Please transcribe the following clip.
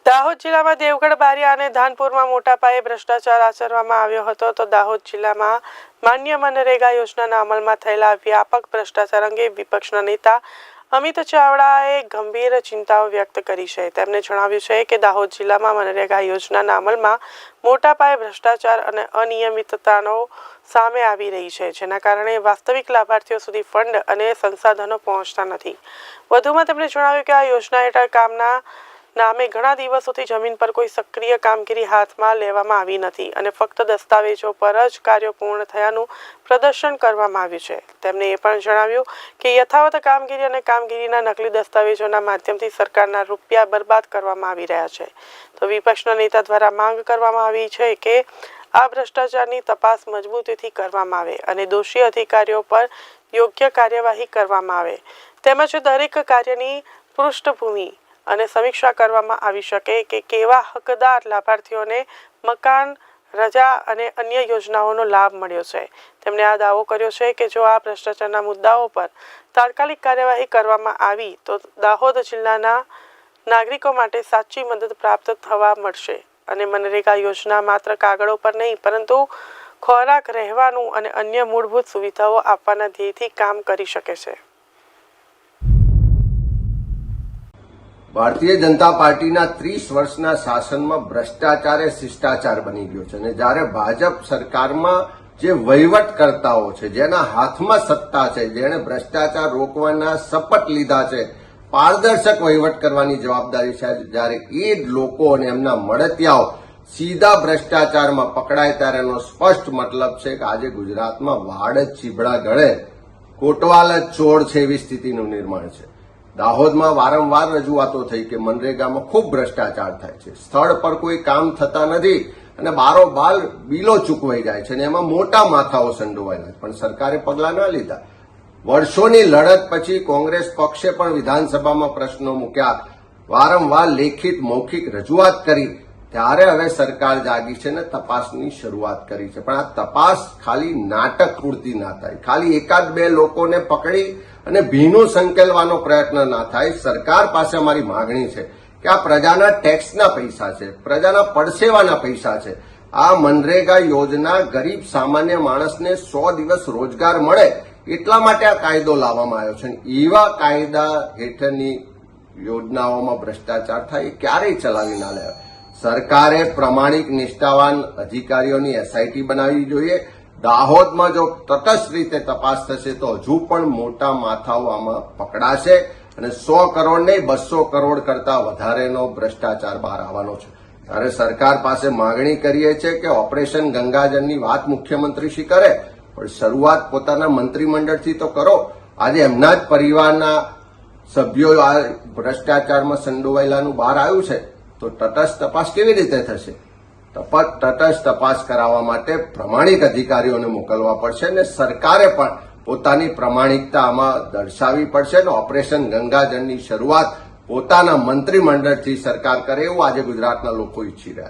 દાહોદ જિલ્લામાં દેવગઢ બારિયા અને ધાનપુરમાં મોટા પાયે ભ્રષ્ટાચાર આચરવામાં આવ્યો હતો તો દાહોદ જિલ્લામાં માન્ય મનરેગા યોજનાના અમલમાં થયેલા વ્યાપક ભ્રષ્ટાચાર અંગે વિપક્ષના નેતા અમિત ચાવડાએ ગંભીર ચિંતાઓ વ્યક્ત કરી છે। તેમણે જણાવ્યું છે કે દાહોદ જિલ્લામાં મનરેગા યોજનાના અમલમાં મોટા પાયે ભ્રષ્ટાચાર અને અનિયમિતતાઓ સામે આવી રહી છે, જેના કારણે વાસ્તવિક લાભાર્થીઓ સુધી ફંડ અને સંસાધનો પહોંચતા નથી। વધુમાં તેમણે જણાવ્યું કે આ યોજના હેઠળ કામના નામે ઘણા દિવસોથી જમીન પર કોઈ સક્રિય કામગીરી હાથમાં લેવામાં આવી નથી અને ફક્ત દસ્તાવેજો પર જ કાર્યો પૂર્ણ થયાનું પ્રદર્શન કરવામાં આવ્યું છે। તેમણે એ પણ જણાવ્યું કે યથાવત કામગીરી અને કામગીરીના નકલી દસ્તાવેજોના માધ્યમથી સરકારના રૂપિયા બરબાદ કરવામાં આવી રહ્યા છે। તો વિપક્ષના નેતા દ્વારા માંગ કરવામાં આવી છે કે આ ભ્રષ્ટાચારની તપાસ મજબૂતીથી કરવામાં આવે અને દોષી અધિકારીઓ પર યોગ્ય કાર્યવાહી કરવામાં આવે તેમજ દરેક કાર્યની પૃષ્ઠભૂમિ અને સમીક્ષા કરવામાં આવી શકે કે કેવા હકદાર લાભાર્થીઓને મકાન, રજા અને અન્ય યોજનાઓનો લાભ મળ્યો છે। તેમણે આ દાવો કર્યો છે કે જો આ ભ્રષ્ટાચારના મુદ્દાઓ પર તાત્કાલિક કાર્યવાહી કરવામાં આવી તો દાહોદ જિલ્લાના નાગરિકો માટે સાચી મદદ પ્રાપ્ત થવા મળશે અને મનરેગા યોજના માત્ર કાગળો પર નહીં પરંતુ ખોરાક, રહેવાનું અને અન્ય મૂળભૂત સુવિધાઓ આપવાના ધ્યેયથી કામ કરી શકે છે। ભારતીય જનતા પાર્ટીના 30 વર્ષના શાસનમાં ભ્રષ્ટાચાર એ શિષ્ટાચાર બની ગયો છે અને જ્યારે ભાજપ સરકારમાં જે વહીવટકર્તાઓ છે, જેના હાથમાં સત્તા છે, જેણે ભ્રષ્ટાચાર રોકવાના શપથ લીધા છે, પારદર્શક વહીવટ કરવાની જવાબદારી છે, જ્યારે એ જ લોકો અને એમના મળતિયાઓ સીધા ભ્રષ્ટાચારમાં પકડાય ત્યારે એનો સ્પષ્ટ મતલબ છે કે આજે ગુજરાતમાં વાડ જ ચીબડા ગળે, કોટવાલ જ ચોર છે એવી સ્થિતિનું નિર્માણ છે। દાહોદમાં વારંવાર રજૂઆતો થઈ કે મનરેગામાં ખૂબ ભ્રષ્ટાચાર થાય છે, સ્થળ પર કોઈ કામ થતા નથી અને બારોબાર બિલો ચૂકવાઈ જાય છે અને એમાં મોટા માથાઓ સંડોવાયેલા છે, પણ સરકારે પગલાં ન લીધા। વર્ષોની લડત પછી કોંગ્રેસ પક્ષે પણ વિધાનસભામાં પ્રશ્નો મૂક્યા, વારંવાર લેખિત મૌખિક રજૂઆત કરી, ત્યારે હવે સરકાર જાગી છે ને તપાસની શરૂઆત કરી છે। પણ આ તપાસ ખાલી નાટક પૂરતી ના થાય, ખાલી એકાદ બે લોકોને પકડી અને ભીનું સંકેલવાનો પ્રયત્ન ના થાય। સરકાર પાસે અમારી માંગણી છે કે આ પ્રજાના ટેક્સના પૈસા છે, પ્રજાના પડસેવાના પૈસા છે। આ મનરેગા યોજના ગરીબ સામાન્ય માણસને 100 દિવસ રોજગાર મળે એટલા માટે આ કાયદો લાવવામાં આવ્યો છે। એવા કાયદા હેઠળની યોજનાઓમાં ભ્રષ્ટાચાર થાય એ ક્યારેય ચલાવી ના લેવાય। સરકારે પ્રમાણિક નિષ્ઠાવાન અધિકારીઓની એસઆઈટી બનાવવી જોઈએ। દાહોદમાં જો તટસ્થ રીતે તપાસ થશે તો હજુ પણ મોટા માથાઓ આમાં પકડાશે અને 100 કરોડ નહીં 200 કરોડ કરતા વધારેનો ભ્રષ્ટાચાર બહાર આવવાનો છે। ત્યારે સરકાર પાસે માંગણી કરીએ છીએ કે ઓપરેશન ગંગાજળની વાત મુખ્યમંત્રી શ્રી કરે, પણ શરૂઆત પોતાના મંત્રીમંડળથી તો કરો। આજે એમના જ પરિવારના સભ્યો આ ભ્રષ્ટાચારમાં સંડોવાયેલાનું બહાર આવ્યું છે તો તટસ્થ તપાસ કેવી રીતે થશે? તટસ્થ તપાસ કરાવવા માટે પ્રમાણિક અધિકારીઓને મોકલવા પડશે અને સરકારે પણ પોતાની પ્રમાણિકતા આમાં દર્શાવવી પડશે અને ઓપરેશન ગંગાજળની શરૂઆત પોતાના મંત્રીમંડળથી સરકાર કરે એવું આજે ગુજરાતના લોકો ઈચ્છી રહ્યા છે।